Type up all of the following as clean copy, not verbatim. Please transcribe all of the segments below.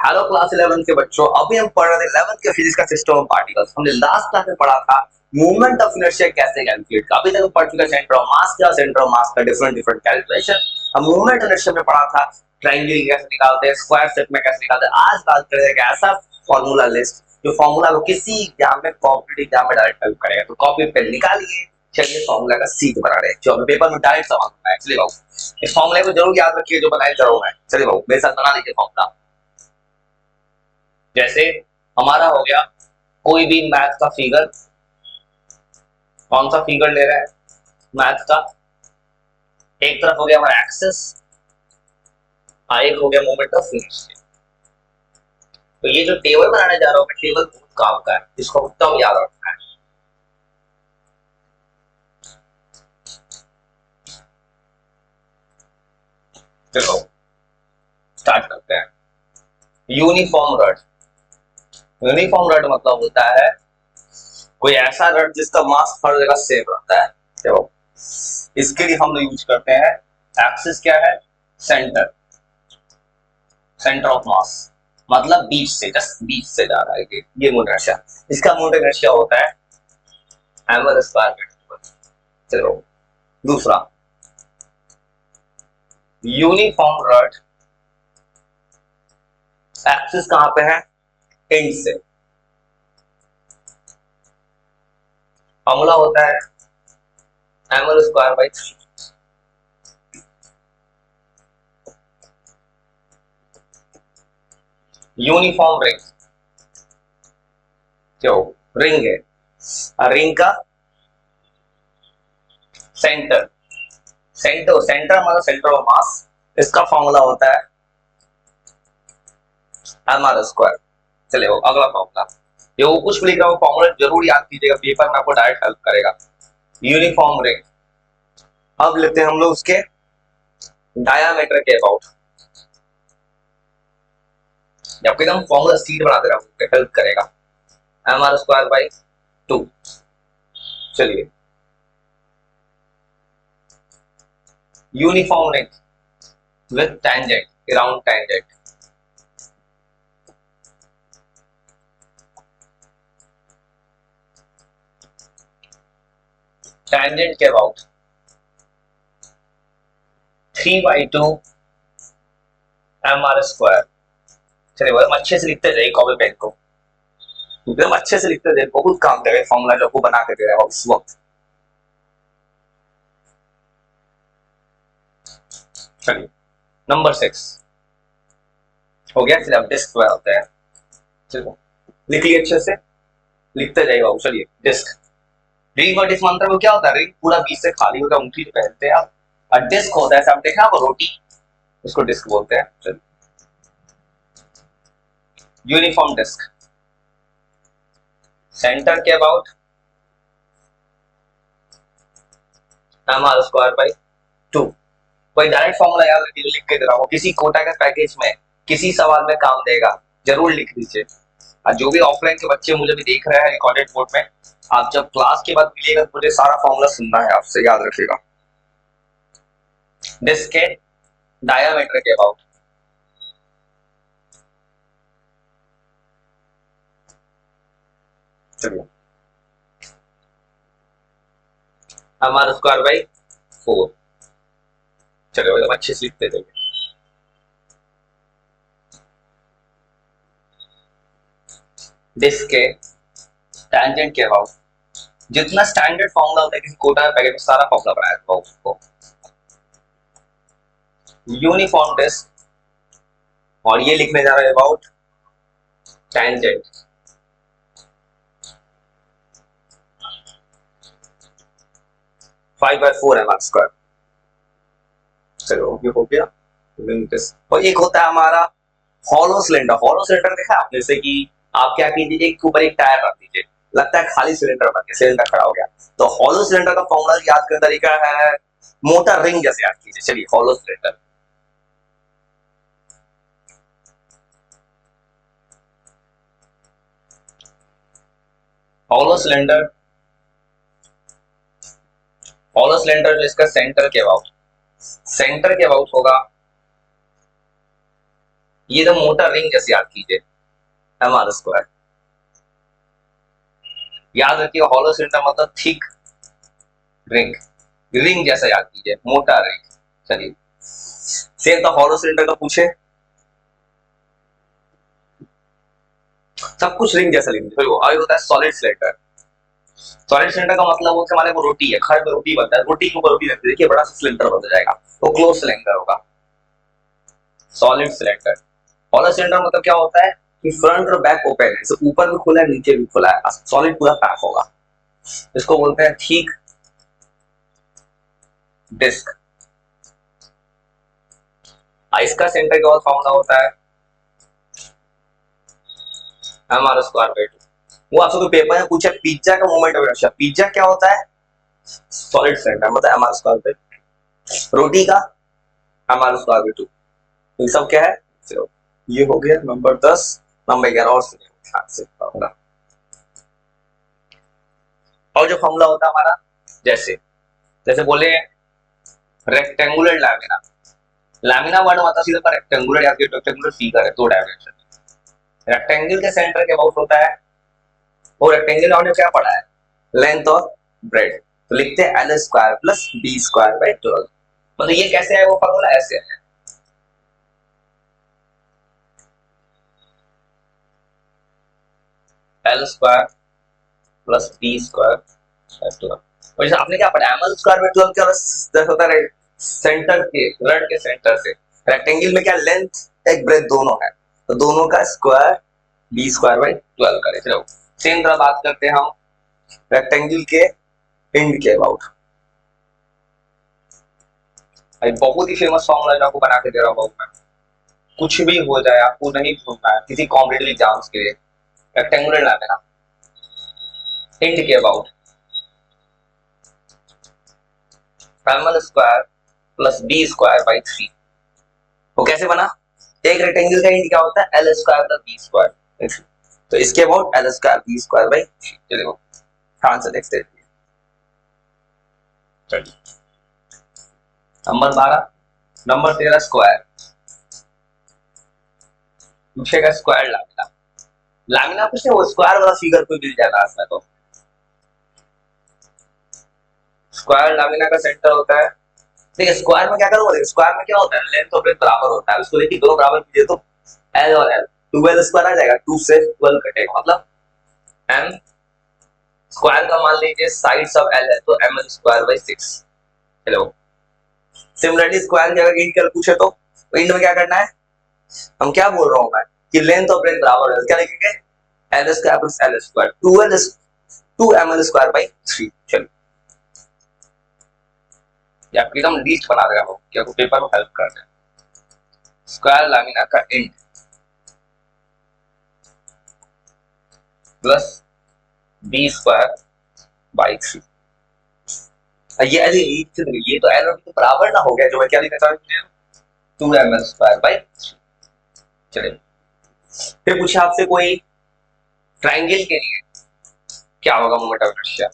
Hello class 11 के बच्चों, अभी हम पढ़ रहे थे 11th के फिजिक्स का सिस्टम ऑफ पार्टिकल्स। हमने लास्ट क्लास में पढ़ा था मूवमेंट ऑफ इनर्शिया कैसे कैलकुलेट का। अभी तक हम पढ़ चुके हैं सेंटर ऑफ मास क्या, सेंटर ऑफ मास का डिफरेंट डिफरेंट कैलकुलेशन। हम मूवमेंट इनर्शिया में पढ़ा था ट्रायंगल कैसे निकालते हैं, स्क्वायर शेप में कैसे निकालते हैं। आज बात करेंगे एक ऐसा फॉर्मूला लिस्ट जो फॉर्मूला को किसी एग्जाम में, कॉम्पिटिटिव एग्जाम में डायरेक्ट हेल्प करेगा। तो कॉपी पे निकालिए, चलिए फॉर्मूला का सीध बना रहे हैं जो पेपर में डायरेक्ट सवाल होता है। चलिए बाबू इस फॉर्मूले को जरूर याद रखिए जो बनाए जरूर है। चलिए बाबू मेरे साथ बना लीजिए फॉर्मूला। जैसे हमारा हो गया कोई भी मैथ का फिगर, कौन सा फिगर ले रहा है मैथ का, एक तरफ हो गया हमारा एक्सेस, एक हो गया मोमेंट ऑफ इनर्शिया। तो ये जो टेबल बनाने जा रहा हूं मैं, टेबल बहुत काम का है, इसको एकदम याद रखना है। चलो स्टार्ट करते हैं। यूनिफॉर्म रड, यूनिफॉर्म रड मतलब होता है कोई ऐसा रड जिसका मास हर जगह सेम रहता है। देखो इसके लिए हम यूज करते हैं एक्सिस क्या है, सेंटर, सेंटर ऑफ मास, मतलब बीच से, जस्ट बीच से जा रहा है ये मोमेंट इनर्शिया। इसका मोमेंट इनर्शिया होता है एम स्क्वायर मीटर। चलो दूसरा, यूनिफॉर्म रड एक्सिस कहां पे है, एंड से, फॉर्मूला होता है M square by 3। Uniform ring, जो रिंग है, रिंग का सेंटर, सेंटर सेंटर मतलब सेंटर ऑफ मास, इसका फॉर्मूला होता है एम आर स्क्वायर। चलिए वो अगला फॉर्मूला, ये वो कुछ भी लिख रहा हूं फॉर्मूला जरूर याद कीजिएगा, पेपर में आपको डायरेक्ट हेल्प करेगा। यूनिफॉर्म रिंग, अब लेते हैं हम लोग उसके डायामीटर के अबाउट, जबकि हम फॉर्मूला सीट बनाते रहोगे हेल्प करेगा, एम आर स्क्वायर बाई 2। चलिए uniform ring with tangent, around tangent, tangent के अबाउट 3/2 एम आर स्क्वायर। चलिए एकदम अच्छे से लिखते जाइए कॉपी पेन को, एकदम अच्छे से लिखते जाइए, बहुत काम करेगा फॉर्मूला जो आपको बना के दे रहा है उस वक्त। चलिए नंबर 6 हो गया। फिर अब डिस्क पे आते हैं। चलो लिख लिया अच्छे से, लिखते जाइए बाबू। चलिए डिस्क, रिंग और डिस्क मंत्र में क्या होता है, रिंग पूरा बीच से खाली होता है, अंगूठी जो पहनते हैं आप, और डिस्क होता है आप देखा वो रोटी, उसको डिस्क बोलते हैं। चलिए यूनिफॉर्म डिस्क, सेंटर के about M R square by 2। कोई डायरेक्ट फॉर्मूला याद रखिए, लिख के दे रहा हूं, किसी कोटा के पैकेज में किसी सवाल में काम देगा, जरूर लिख दीजिए। और जो भी ऑफलाइन के बच्चे मुझे भी देख रहे हैं रिकॉर्डेड बोर्ड में, आप जब क्लास के बाद मिलेगा तो मुझे सारा फॉर्मूला सुनना है आपसे, याद रखिएगा। डिस्क के डायामीटर के अबाउट, चलिए एम आर स्क्वायर बाई 4। चलिए एकदम अच्छे से लिखते जाइए। डिस्क के टेंजेंट के अबाउट, जितना स्टैंडर्ड फॉर्मूला होता है किसी कोटा में पैकेट में, सारा फॉर्मूला बनाया था उसको। यूनिफॉर्म डिस्क, और ये लिखने जा रहे हैं about tangent, five by 4 M R square. चलो ये हो गया। और एक होता है हमारा हॉलो सिलेंडर, हॉलो सिलेंडर देखा आपने, जैसे कि आप क्या कीजिए, एक ऊपर एक टायर रख दीजिए, लगता है खाली सिलेंडर बन गया, सिलेंडर खड़ा हो गया। तो हॉलो सिलेंडर का फॉर्मूला याद करने का तरीका है मोटा रिंग जैसे याद कीजिए। चलिए hollow cylinder, hollow cylinder, hollow cylinder जिसका सेंटर के अबाउट, सेंटर के अबाउट होगा ये तो मोटा रिंग जैसे याद कीजिए, एम आर स्क्वायर। याद रखिए हॉलो सिलेंडर मतलब थिक रिंग, रिंग जैसा याद कीजिए, मोटा रिंग। चलिए सेम तो हॉलो सिलेंडर का पूछे, सब कुछ रिंग जैसा लिखेंगे। फिर आगे होता है सॉलिड सिलेंडर। सॉलिड सिलेंडर का मतलब होता है हमारे को रोटी है, घर में रोटी बनता है, रोटी के ऊपर रोटी रखते देखिए बड़ा सा सिलेंडर बन जाएगा, वो क्लोज सिलेंडर होगा सॉलिड सिलेंडर। हॉलो सिलेंडर मतलब क्या होता है कि फ्रंट और बैक ओपन है, ऊपर भी खुला है नीचे भी खुला है, सॉलिड पूरा पैक होगा, इसको बोलते हैं थिक डिस्क। इसका सेंटर का और फॉर्मूला होता है एम आर स्क्वायर बाई 2। वो आपसे तो पेपर में पूछा पिज्जा का मोमेंट ऑफ इनर्शिया, पिज्जा क्या होता है सॉलिड सिलेंडर मतलब एम आर स्क्वायर बाई, रोटी का एम आर स्क्वायर बाई 2। ये सब क्या है, ये हो गया नंबर 10। नंबर 11 और ध्यान से फॉर्मूला, और जो फॉर्मूला होता है हमारा, जैसे जैसे बोले रेक्टेंगुलर लैमिना, लैमिना वर्ड मतलब सीधा पर रेक्टेंगुलर या फिर रेक्टेंगुलर फिगर है, दो डायमेंशन। रेक्टेंगल के सेंटर के अबाउट होता है, वो रेक्टेंगल हमने क्या पढ़ा है लेंथ और ब्रेड, तो लिखते हैं L square plus B square by 12। मतलब ये कैसे है वो फॉर्मूला, ऐसे है L square plus B square by 12। और जैसे आपने क्या पढ़ा एम एल स्क्वायर बाई 12 क्या होता है, सेंटर के रड के सेंटर से, रेक्टेंगल में क्या लेंथ एक ब्रेड दोनों है, तो दोनों का स्क्वायर बी स्क्वायर बाई 12 करें। चलो सेम तरह बात करते हैं हम रेक्टेंगल के एंड के अबाउट। बहुत ही फेमस फॉर्मूला जो आपको बना के दे रहा हूँ मैं, कुछ भी हो जाए आपको नहीं भूलना है किसी कॉम्पिटिटिव एग्जाम्स के लिए, रेक्टेंगुलर ला देना एंड के about M L square plus B square by 3। वो कैसे बना, एक रेक्टेंगल का एंड क्या होता है L square plus B square, तो इसके about L square B square by 3। चलिए ध्यान से देखते हैं। नंबर 12, नंबर 13 स्क्वायर पूछेगा, स्क्वायर लामिना, लामिना कुछ नहीं वो स्क्वायर वाला फिगर कोई मिल जाएगा इसमें, तो स्क्वायर लामिना का सेंटर होता है। देखिए स्क्वायर में क्या करोगे, स्क्वायर में क्या होता है लेंथ और ब्रेड्थ बराबर होता है, उसको देखिए दो बराबर कीजिए तो एल और एल 12 स्क्वायर आ जाएगा, 2 से 12 कटेगा, मतलब एम स्क्वायर का मान लीजिए साइड्स ऑफ एल है तो M L square by 6। Hello similarly square की अगर इंड कर पूछे तो इंड में क्या करना है, हम क्या बोल रहा हूं मैं कि लेंथ और ब्रेड्थ बराबर है, क्या लिखेंगे L square plus L square 2 M L square by 3। चलो या एकदम लीस्ट बना देगा वो क्या को पेपर में हेल्प कर दे। स्क्वायर लामिना का end plus B square by 3। ये तो एल और बी तो बराबर ना हो गया, जो मैं क्या लिखना चाहता हूँ 2 एम एल स्क्वायर बाई 3। चलिए फिर पूछे आपसे कोई ट्राइंगल के लिए क्या होगा मोमेंट ऑफ इनर्शिया,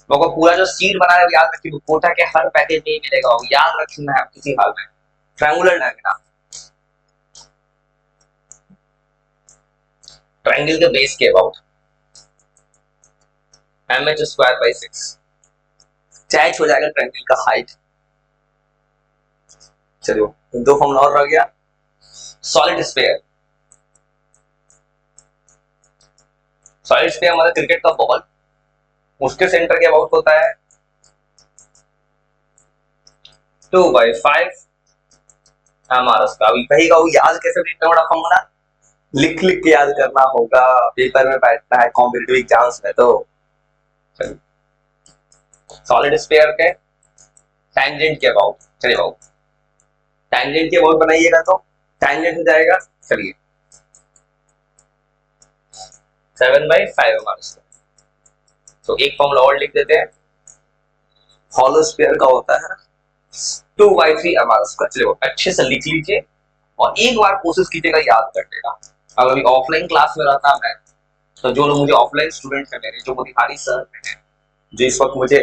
लोगों को पूरा जो सीट बना है याद रखिए, कोटा के हर पैकेज में मिलेगा, वो याद रखना है किसी हाल में। ट्रायंगुलर डायग्राम, ट्रायंगल के बेस के about M H square by 6, चैच हो जाएगा ट्रायंगल का हाइट। चलो दो फॉर्मूला और रह गया, सॉलिड स्फीयर, सॉलिड स्फीयर मतलब क्रिकेट का बॉल, उसके सेंटर के अबाउट होता है 2/5 एम आर स्क्वायर। कहेगा वो याद कैसे, इतना बड़ा फॉर्मूला लिख लिख के याद करना होगा, पेपर में बैठना है कॉम्पिटिटिव एग्जाम्स में। तो सॉलिड स्फीयर के टैंजेंट के अबाउट, चलिए बाबू टैंजेंट के अबाउट बनाइएगा तो टैंजेंट हो जाएगा, चलिए 7/5 एम आर स्क्वायर। तो एक फॉर्मूला और लिख देते हैं, हॉलो स्फीयर का होता है 2/3 एम आर स्क्वायर। चलिए अच्छे से लिख लीजिए और एक बार कोशिश कीजिएगा याद करने का। अगर अभी ऑफलाइन क्लास में रहता मैं, तो जो लोग मुझे ऑफलाइन स्टूडेंट्स हैं मेरे, जो मोतिहारी सर हैं, जो इस वक्त मुझे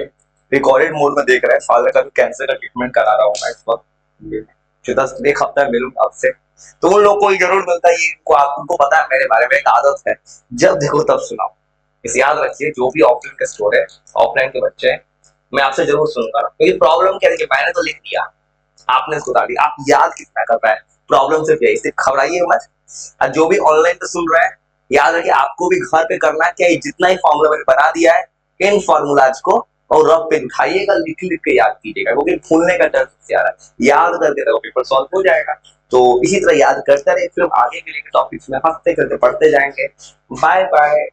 रिकॉर्डेड मोड में देख रहे हैं, फादर का कैंसर का ट्रीटमेंट करा रहा हूँ मैं इस वक्त, जो 10 एक हफ्ता मिलूंगा आपसे, तो उन लोग को ही जरूर मिलता है। ये उनको पता है मेरे बारे में, एक आदत है, जब देखो तब सुनाओ। इसे याद रखिए, जो भी ऑफलाइन के स्टोर है, ऑफलाइन के बच्चे हैं, मैं आपसे जरूर सुनूंगा। क्योंकि प्रॉब्लम क्या है, मैंने तो लिख दिया, आपने इसको बता दिया, आप याद कितना कर पाए। प्रॉब्लम सिर्फ यही, सिर्फ घबराइए मत। और जो भी ऑनलाइन पे सुन रहे हैं, याद रखिए आपको भी घर पे करना है क्या, जितना ही फॉर्मूला मैंने बना दिया है, इन फॉर्मूलाज को और रफ पे उठाइएगा, लिख लिख के याद कीजिएगा, क्योंकि भूलने का डर सबसे ज्यादा है। याद करके तो पेपर सॉल्व हो जाएगा। तो इसी तरह याद करते रहिए, फिर आगे के लिए टॉपिक्स में हंसते करते पढ़ते जाएंगे। Bye bye.